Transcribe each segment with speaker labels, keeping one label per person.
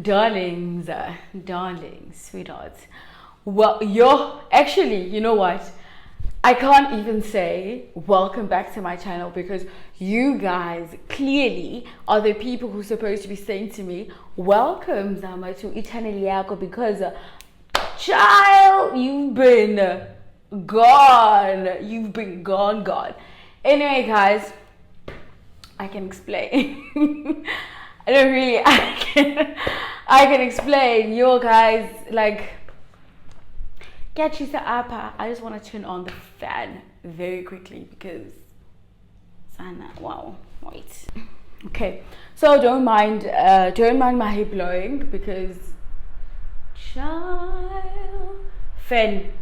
Speaker 1: darlings, darlings, sweethearts. Well, actually, you know what? I can't even say welcome back to my channel because you guys clearly are the people who are supposed to be saying to me, welcome Zama to channel yako, because child, you've been gone. You've been gone. Anyway, guys, I can explain. I can explain. You guys, like, get you to apa. I just want to turn on the fan very quickly because Sana, wow, wait. Okay, so don't mind my hair blowing because child fan.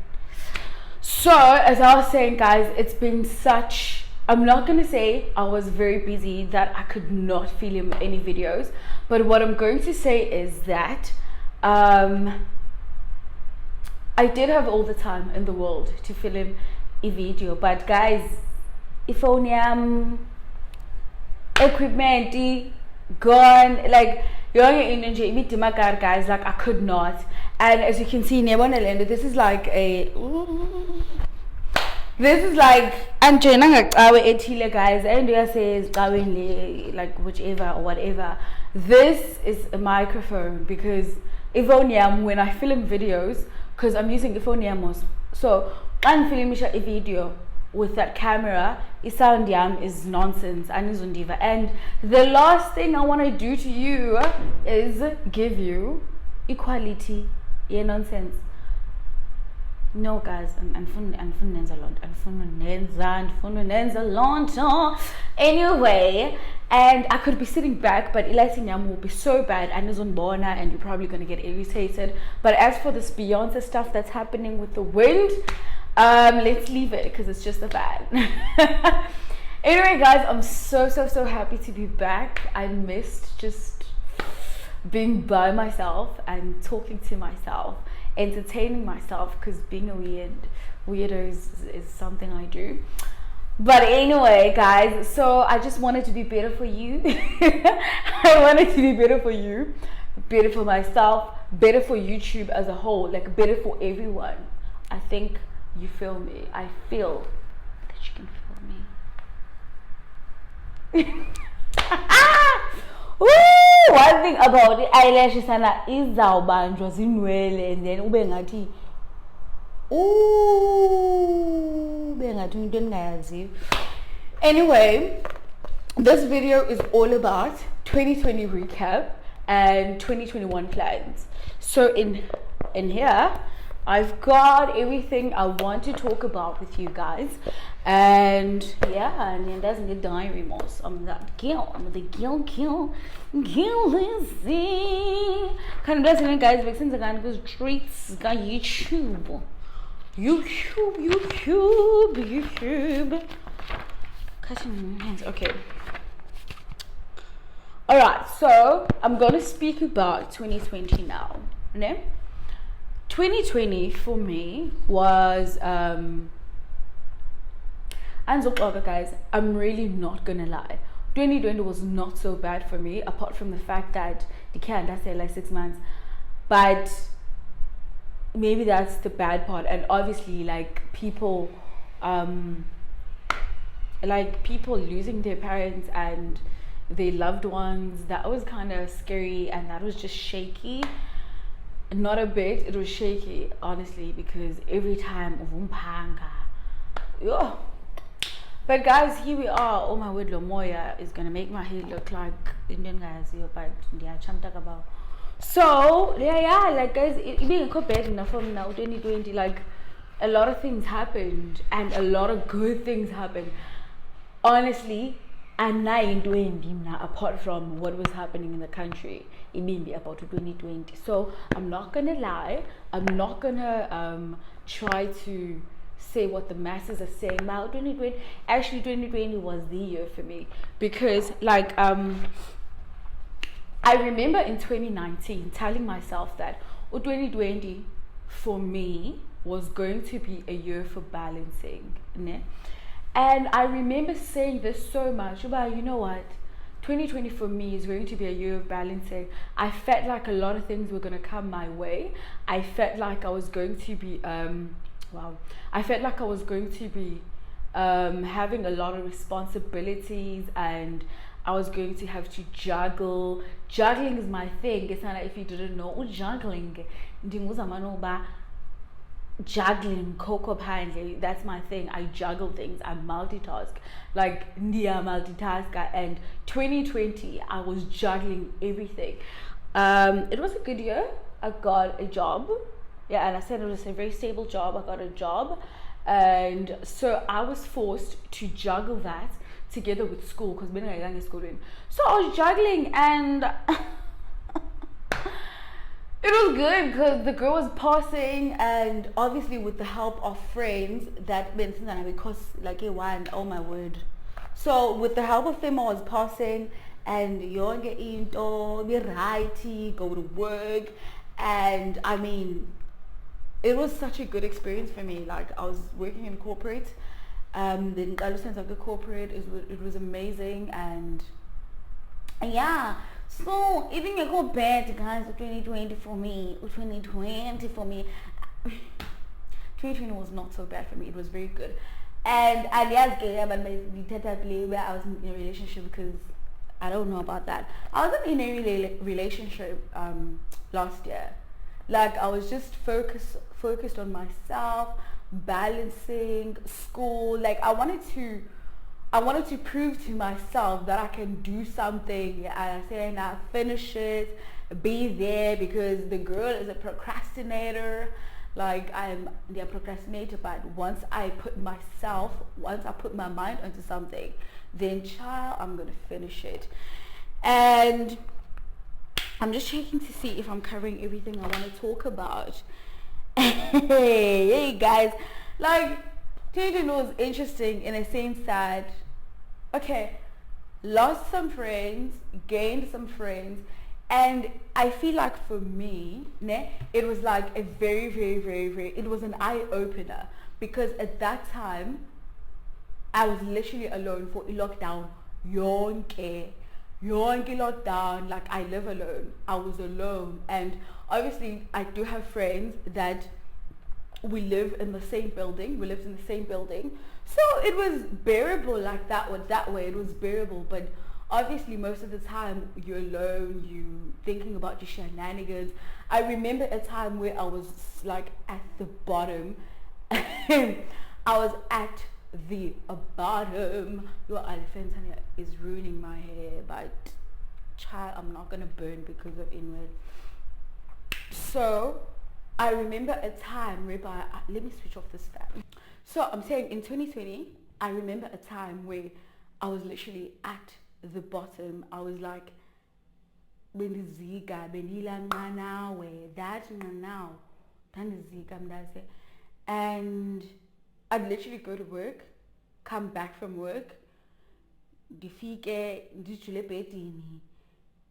Speaker 1: So as I was saying, guys, it's been such, I'm not gonna say I was very busy that I could not film any videos, but what I'm going to say is that I did have all the time in the world to film a video, but guys, if only equipment gone, like young energy, guys, like I could not. And as you can see, this is like I'm guys, and you says like whichever or whatever. This is a microphone because Ivonium, when I film videos, because I'm using Ivonium, so I'm filming a video with that camera, sound is nonsense and the last thing I want to do to you is give you equality. Yeah, nonsense. No, guys, anyway, and I could be sitting back, but Elisinyam will be so bad and is on Bona, and you're probably gonna get irritated. But as for this Beyonce stuff that's happening with the wind, let's leave it because it's just a fan. Anyway, guys, I'm so happy to be back. I missed just being by myself and talking to myself, entertaining myself, because being a weirdo is something I do. But anyway, guys, so I just wanted to be better for you. I wanted to be better for you, better for myself, better for YouTube as a whole, like better for everyone. I think you feel me. I feel that you can feel me. Woo! One thing about the eyelashes is izawubanjwa zinwele and then ube ngathi anyway, this video is all about 2020 recap and 2021 plans. So in here I've got everything I want to talk about with you guys, and yeah, and it doesn't get die remorse. I'm that girl. I'm the girl. Kind of doesn't, guys. But since I got those treats, got YouTube. Cutting my hands. Okay. All right. So I'm gonna speak about 2020 now. Okay? 2020 for me was guys, I'm really not gonna lie, 2020 was not so bad for me, apart from the fact that the can that's like 6 months, but maybe that's the bad part. And obviously like people losing their parents and their loved ones, that was kind of scary, and that was just shaky. Not a bit, it was shaky, honestly, because every time but guys, here we are. Oh my word, Lomoya is gonna make my hair look like Indian guys here, but yeah, about. So yeah, like guys, it being a bad enough from now 2020, like a lot of things happened and a lot of good things happened, honestly. And apart from what was happening in the country, it may be about 2020. So I'm not gonna lie, I'm not gonna try to say what the masses are saying about 2020. Actually, 2020 was the year for me, because like I remember in 2019 telling myself that 2020 for me was going to be a year for balancing, né? And I remember saying this so much about, you know what, 2020 for me is going to be a year of balancing. I felt like a lot of things were going to come my way. I felt like I was going to be I felt like I was going to be having a lot of responsibilities, and I was going to have to juggle. Juggling is my thing. It's not like, if you didn't know, juggling juggling coco pande, that's my thing. I juggle things, I multitask, like Nia multitasker. And 2020 I was juggling everything. It was a good year. I got a job, yeah, and I said it was a very stable job. I got a job, and so I was forced to juggle that together with school, because so I was juggling, and it was good because the girl was passing, and obviously with the help of friends, that meant because like a one, oh my word. So with the help of them, I was passing, and you get into be righty, go to work, and I mean, it was such a good experience for me. Like, I was working in corporate, then I sense of the corporate, it was amazing, and yeah. So even you go bad, guys, 2020 for me, 2020 was not so bad for me. It was very good. And I where I was in a relationship, because I don't know about that. I wasn't in a relationship last year. Like, I was just focused on myself, balancing school. Like, I wanted to prove to myself that I can do something, and I said, I finish it, be there, because the girl is a procrastinator. Like, I'm the procrastinator, but once I put my mind onto something, then child, I'm gonna finish it. And I'm just checking to see if I'm covering everything I want to talk about. Hey guys, like, 2020 was interesting in a sense that, okay, lost some friends, gained some friends, and I feel like for me, it was like a very, very, very, very, it was an eye-opener, because at that time, I was literally alone for a lockdown. Yonke lockdown, like, I live alone. I was alone, and obviously I do have friends that we lived in the same building, so it was bearable. Like, that way it was bearable. But obviously most of the time you're alone, you thinking about your shenanigans. I remember a time where I was like at the bottom. I was at the bottom. Your elephant is ruining my hair, but child, I'm not gonna burn because of inward. So I remember a time whereby, let me switch off this fan. So I'm saying in 2020, I remember a time where I was literally at the bottom. I was like, and I'd literally go to work, come back from work,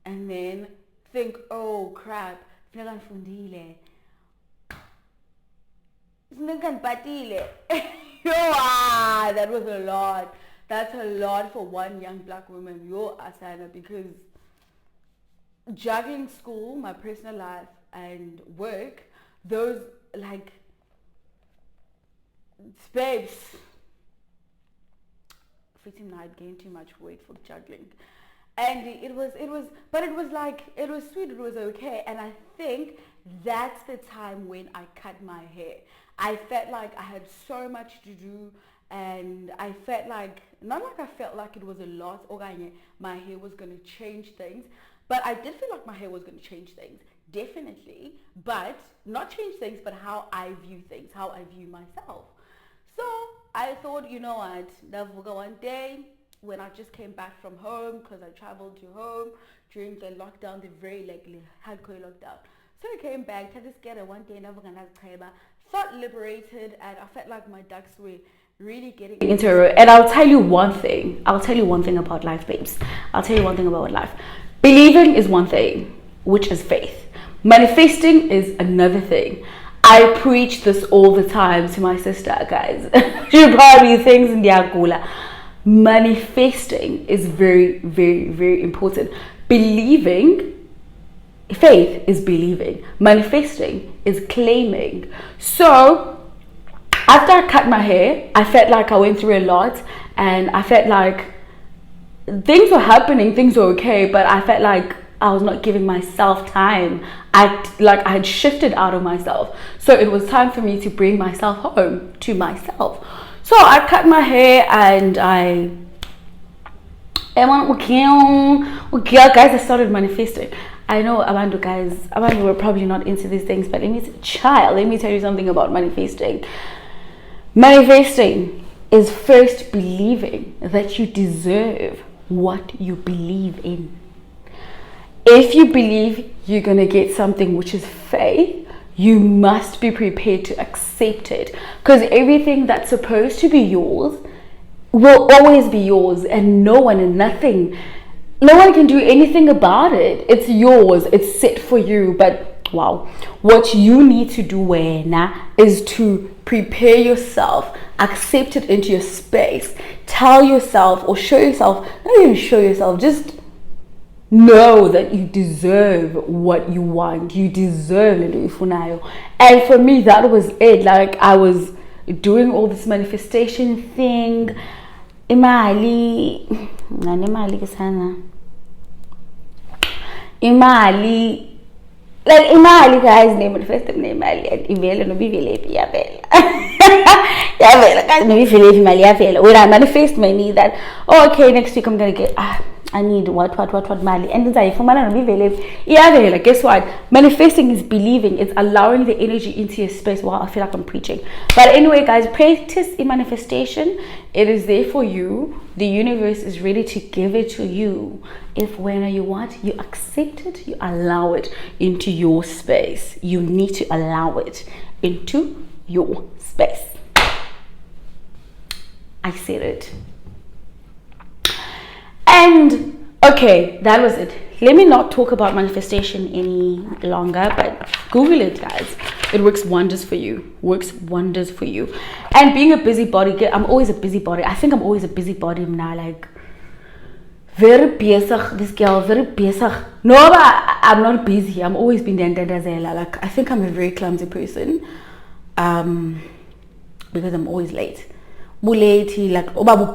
Speaker 1: and then think, oh crap, that was a lot. That's a lot for one young black woman. Asana, because juggling school, my personal life, and work, those, like, babes, I'd gained too much weight for juggling. And it was sweet, it was okay. And I think that's the time when I cut my hair. I felt like I had so much to do, and I felt like, not like I felt like it was a lot, or my hair was going to change things, but I did feel like my hair was going to change things, definitely, but not change things, but how I view things, how I view myself. So I thought, you know what, one day, when I just came back from home, because I traveled to home during the lockdown, the very hardcore lockdown. So I came back, I just get a one day, felt liberated, and I felt like my ducks were really getting into a row. And I'll tell you one thing about life, babes. I'll tell you one thing about life. Believing is one thing, which is faith. Manifesting is another thing. I preach this all the time to my sister, guys. She probably thinks in Diagula. manifesting is very, very, very important. Believing, faith is believing. Manifesting is claiming. So after I cut my hair, I felt like I went through a lot, and I felt like things were happening, things were okay, but I felt like I was not giving myself time. I had shifted out of myself. So it was time for me to bring myself home to myself. So I cut my hair, and guys, I started manifesting. I know Abandu guys, Abandu were probably not into these things, but let me tell you something about manifesting. Manifesting is first believing that you deserve what you believe in. If you believe you're going to get something, which is faith, you must be prepared to accept it, because everything that's supposed to be yours will always be yours, and no one can do anything about it. It's yours, it's set for you. But wow, what you need to do is to prepare yourself, accept it into your space, tell yourself or show yourself, not even show yourself, just know that you deserve what you want. You deserve it. And for me, that was it. Like, I was doing all this manifestation thing. Imali guys, name manifested name and email no be vele guys, no be vele mali. When I manifest my need that, oh, okay, next week I'm gonna get I need what mali, and then guess what? Manifesting is believing. It's allowing the energy into your space. Wow, I feel like I'm preaching. But anyway, guys, practice in manifestation. It is there for you. The universe is ready to give it to you. If when you want, you accept it, you allow it into your space. You need to allow it into your space. I said it. And okay, that was it. Let me not talk about manifestation any longer, but Google it, guys. It works wonders for you. And being a busybody, I'm always a busybody. I think I'm always a busybody now. Like, very bezig, this girl, very bezig. No, but I'm not busy. I'm always been there. Like, I think I'm a very clumsy person. Because I'm always late. Like,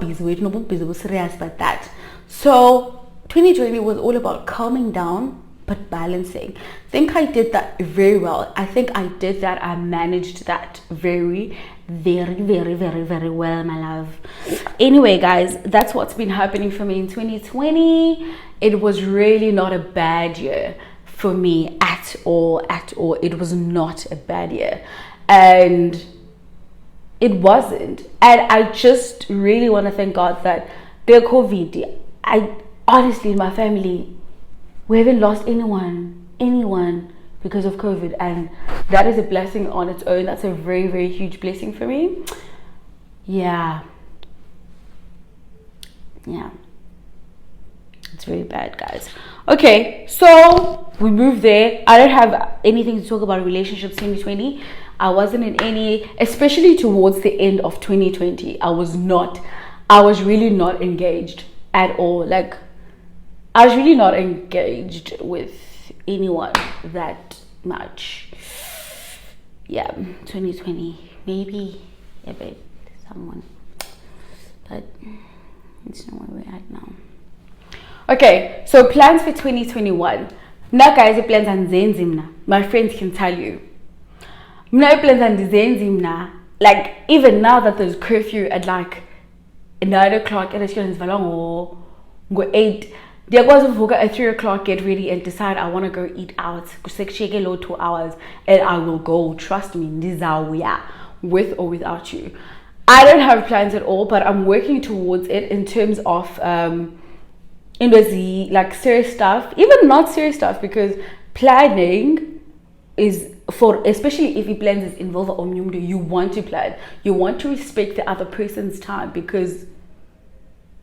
Speaker 1: busy, serious about that. So 2020 was all about calming down but balancing. I think I did that very well. I managed that very, very, very, very, very well, my love. Anyway, guys, that's what's been happening for me in 2020. It was really not a bad year for me at all. It was not a bad year, and it wasn't. And I just really want to thank God that the COVID, I honestly, in my family, we haven't lost anyone because of COVID, and that is a blessing on its own. That's a very, very huge blessing for me. Yeah, it's very bad, guys. Okay, so we moved there. I don't have anything to talk about relationships 2020. I wasn't in any, especially towards the end of 2020. I was really not engaged at all. Like, I was really not engaged with anyone that much. Yeah, 2020, maybe a bit, someone, but it's not where we're at now. Okay, so plans for 2021. Now, guys, the plans are nzenzimna. My friends can tell you. My plans are nzenzimna. Like, even now that there's curfew at like 9 o'clock, and it's going to go 8. They're going to vote at 3 o'clock, get ready and decide I want to go eat out. 2 hours, and I will go. Trust me, this is with or without you. I don't have plans at all, but I'm working towards it in terms of like serious stuff, even not serious stuff, because planning is for, especially if your plans involve omnyumdu, you want to plan, you want to respect the other person's time because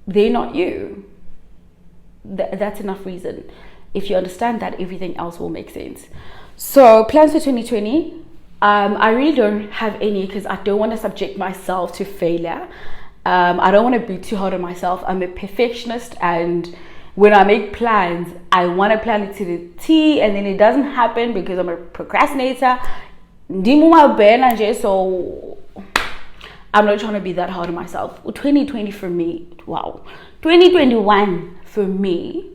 Speaker 1: they're not you. That's enough reason. If you understand that, everything else will make sense. So plans for 2020, I really don't have any because I don't want to subject myself to failure. I don't want to be too hard on myself. I'm a perfectionist, and when I make plans, I want to plan it to the T, and then it doesn't happen because I'm a procrastinator. So I'm not trying to be that hard on myself. 2020 for me, wow. 2021 for me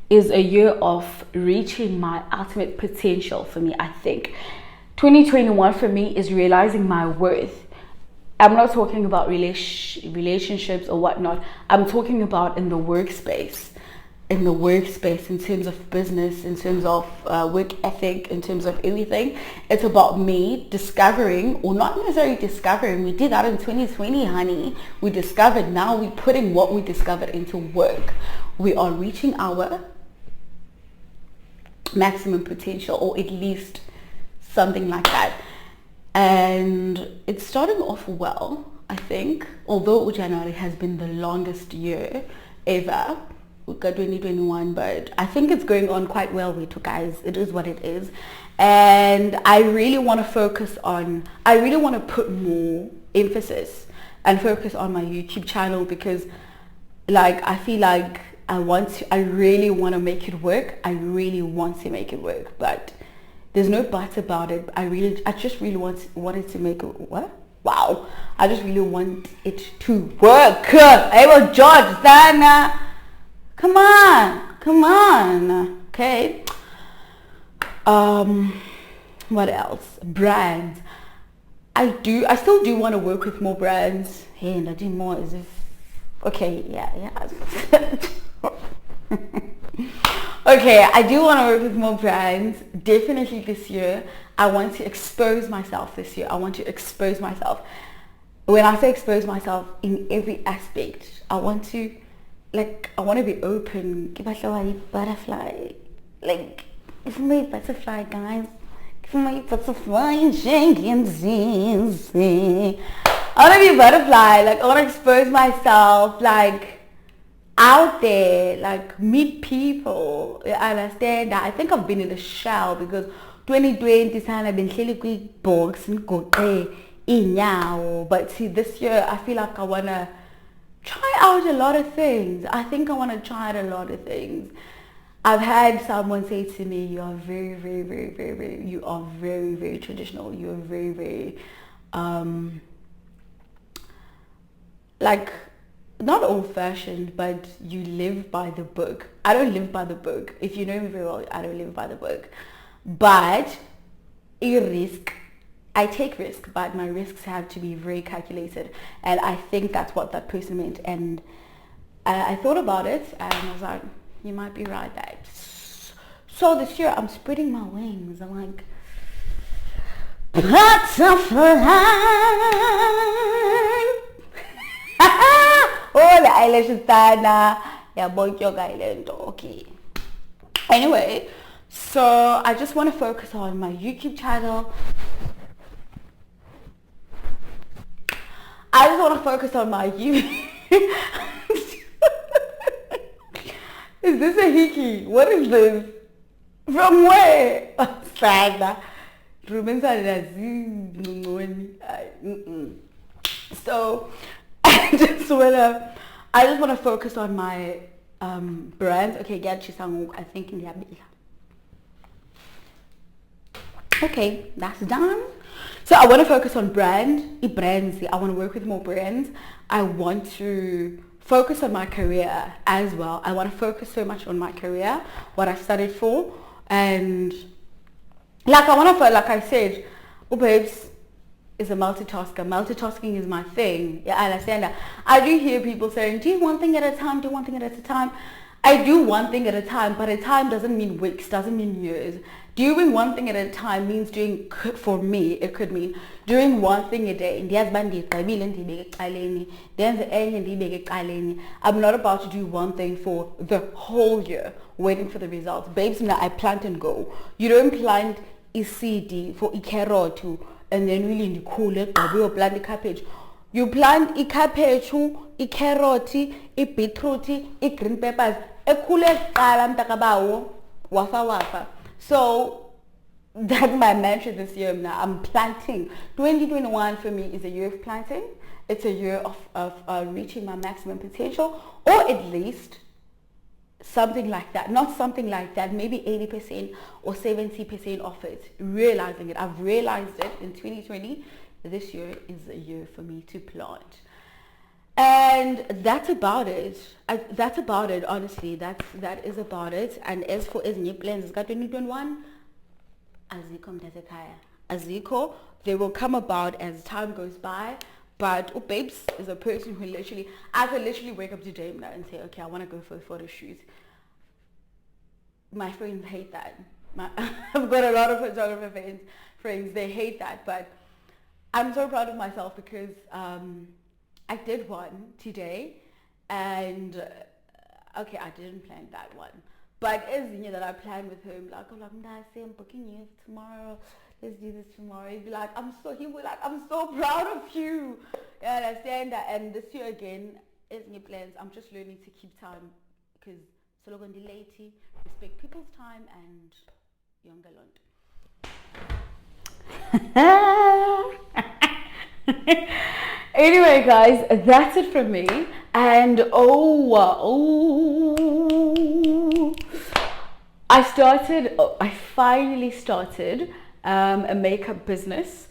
Speaker 1: is a year of reaching my ultimate potential for me, I think. 2021 for me is realizing my worth. I'm not talking about relationships or whatnot. I'm talking about in the workspace. In the workspace, in terms of business, in terms of work ethic, in terms of everything. It's about me discovering, or not necessarily discovering, we did that in 2020, honey. We discovered, now we're putting what we discovered into work. We are reaching our maximum potential, or at least something like that. And it's starting off well, I think. Although January has been the longest year ever, we've got 2021, but I think it's going on quite well with you guys. It is what it is. And I really want to focus on, I really want to put more emphasis and focus on my YouTube channel, because like I feel like I really want to make it work. I really want to make it work, but there's no but about it. I just really wanted to make it, what? Wow. I just really want it to work. Hey, well, George, Sana. Come on. Okay. What else? Brands. I still do want to work with more brands. Hey, and I do more as if, okay, yeah. Okay, I do want to work with more brands. Definitely this year. I want to expose myself this year. I want to expose myself. When I say expose myself, in every aspect, I want to be open. Give us a butterfly. Like, give me a butterfly, guys. Give me a butterfly, Jenkins. I want to be a butterfly. Like, I want to expose myself. Like, out there, like, meet people. I understand that. I think I've been in a shell because 2020 I've been really box and go but see, this year I feel like I want to try out a lot of things. I think I want to try out a lot of things. I've had someone say to me, you are very, very, very, very, very, you are very, very traditional. You are very, very, like, not old-fashioned, but you live by the book. I don't live by the book. If you know me very well, I don't live by the book. But I take risk, but my risks have to be very calculated. And I think that's what that person meant. And I thought about it, and I was like, you might be right there. So this year, I'm spreading my wings. I'm like, butterfly. Oh, the eyelashes dana. Yeah, boy, your island. Okay. Anyway, so I just want to focus on my YouTube channel. I just want to focus on my YouTube. Is this a hickey? What is this? From where? Sada. So I just want to focus on my brands. Okay, I think in the okay, that's done. So I want to focus on brands. I want to work with more brands. I want to focus on my career as well. I want to focus so much on my career, what I studied for, and like I said, babes is a multitasker. Multitasking is my thing. Yeah, I understand that. I do hear people saying, do one thing at a time, do one thing at a time. I do one thing at a time, but a time doesn't mean weeks, doesn't mean years. Doing one thing at a time means doing, for me, it could mean doing one thing a day. I'm not about to do one thing for the whole year, waiting for the results. Babes, now I plant and go. You don't plant a CD for a carrot and then really cool it, or you plant a cabbage. You plant a cabbage, a carrot, a beetroot, a green peppers, a cool wafa. So That's my mantra this year now. I'm planting. 2021 for me is a year of planting. It's a year of reaching my maximum potential, or at least something like that. Not something like that, maybe 80% or 70% of it. Realizing it. I've realized it in 2020. This year is a year for me to plant. And that's about it. That's about it, honestly. That is about it. And as for new plans, it's got 2021. Aziko mtasekhaya. Aziko, they will come about as time goes by. But Babes is a person who I could literally wake up today now and say, okay, I want to go for a photo shoot. My friends hate that. I've got a lot of photographer friends. They hate that. But I'm so proud of myself because I did one today. And, okay, I didn't plan that one. But as you know, that I planned with him, like, oh, I'm booking you tomorrow. Let's do this tomorrow. He'd be like, I'm so proud of you. You understand that? And this year again, as new plans, I'm just learning to keep time because so long late, respect people's time and younger land. Anyway, guys, that's it from me. And I finally started a makeup business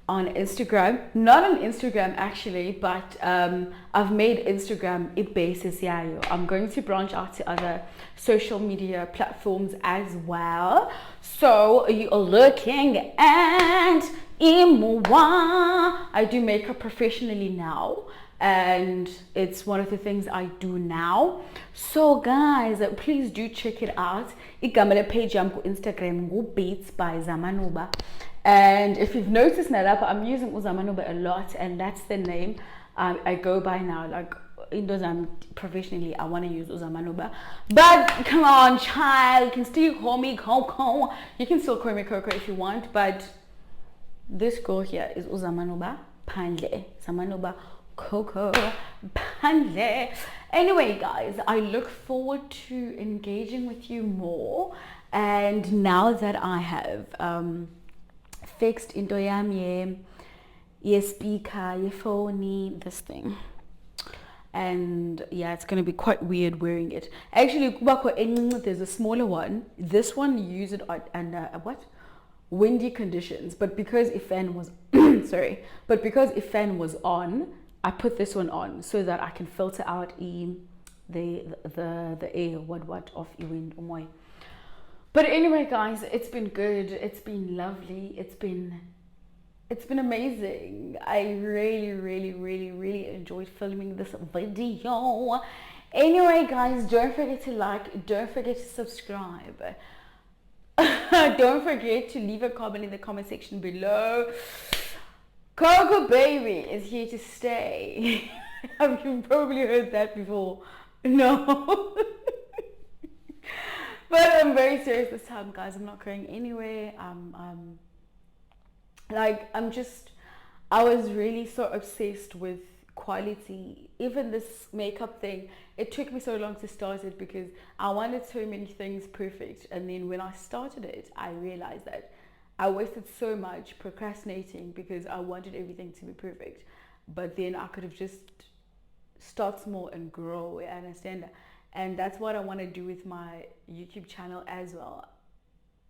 Speaker 1: on Instagram. Not on Instagram actually, but I've made Instagram a basis. I'm going to branch out to other social media platforms as well. So you are looking at Imwa. I do makeup professionally now, and it's one of the things I do now. So guys, please do check it out. Igamele page on Instagram, go Beats by Zamanuba. And if you've noticed now, I'm using Uzamanuba a lot, and that's the name I go by now. Like indoors, I'm professionally, I want to use Uzamanuba. But come on, child, you can still call me Coco. You can still call me Coco if you want, but this girl here is Uzamanuba Pandle. Zamanuba Coco Pandle. Anyway, guys, I look forward to engaging with you more. And now that I have fixed into yami ye speaker, ye phone, this thing, and yeah, it's gonna be quite weird wearing it. Actually, there's a smaller one. This one you use it under windy conditions, but because if fan was because if fan was on, I put this one on so that I can filter out the air of the wind. But anyway, guys, it's been good. It's been lovely. It's been amazing. I really enjoyed filming this video. Anyway, guys, don't forget to like, don't forget to subscribe. Don't forget to leave a comment in the comment section below. Coco Baby is here to stay. You've probably heard that before. No. But I'm very serious this time, guys. I'm not going anywhere. I was really so obsessed with quality. Even this makeup thing, it took me so long to start it because I wanted so many things perfect. And then when I started it, I realized that I wasted so much procrastinating because I wanted everything to be perfect. But then I could have just start small and grow. I understand that. And that's what I want to do with my YouTube channel as well.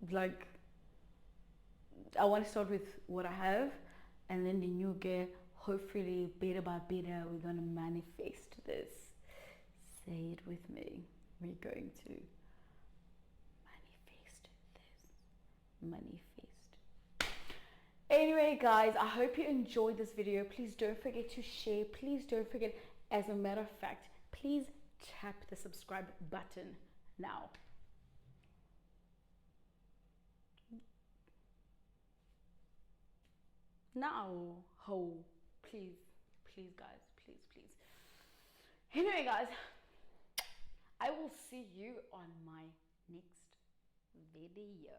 Speaker 1: Like, I want to start with what I have, and then the new gear, hopefully, beta by beta, we're going to manifest this. Say it with me. We're going to manifest this. Manifest. Anyway, guys, I hope you enjoyed this video. Please don't forget to share. Please don't forget, as a matter of fact, please tap the subscribe button now. Please guys, please. Anyway, guys, I will see you on my next video.